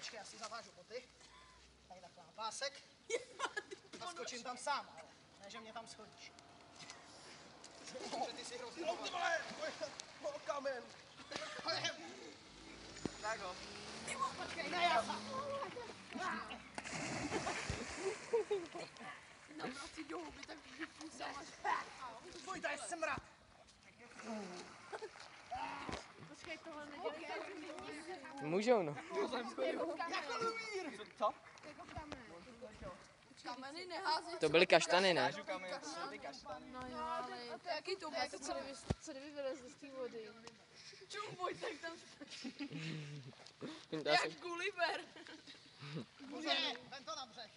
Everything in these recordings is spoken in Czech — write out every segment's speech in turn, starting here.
počkej, já si zavážu boty. Tady takhle na pásek. A skočím tam sám, ale ne, že mě tam schodíš. Že ty si hrozně No ty vole, kamen. Tak ho. Počkej, ne, já sám. Navrací do huby, tak vypůsáš. Boj, to je smrad. Počkej, tohle nedělej. Můžou, no. Jako Lumír. Co? Kameny nehází. To byly kaštany, ne? Hážu kamen, ty kaštany. No jo, ale to je jaký to bude, co kdyby vylezli z té vody. Čum, pojď, tak tam jak Gulliver. Bude, ven to na břeh.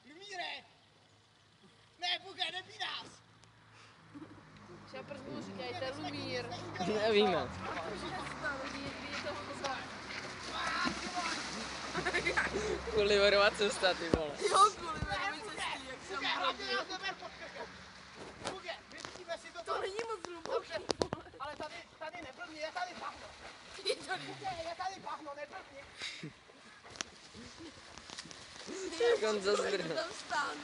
Lumíre. Ne, Buge, nebí nás. Já první říkajte Lumír. Nevíme. Gulliverova cesta, ty vole. Jo, Gulliverovi cestí, jak jsem Hlavně nás neber pod krkem. Buge, vypíme si to. To není moc hluboké. Ale tady neblbni, je tady bahno. Buge, je tady bahno, neblbni. Jak on zazdrhl. Tam stánu.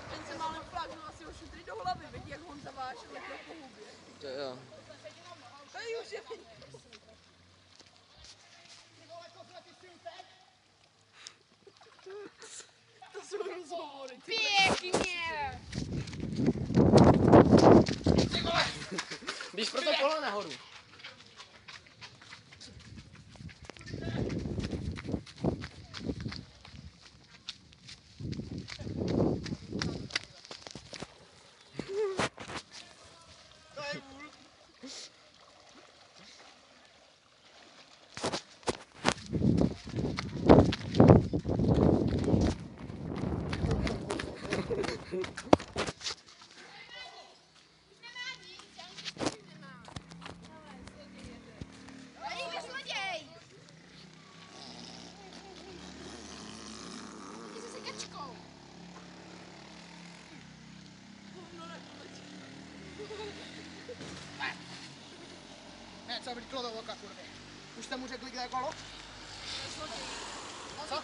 Ten se málem pláknul asi ho šutry do hlavy, vidí, jak Honza vášel takhle po hubě. To jo. Tady už je. To jsou rozhovory. Pěkně! Běž pro to pole nahoru. To je vůl. Ne, co vlítlo do oka, kurvě. Už jste mu řekli, kde je kolo? Co?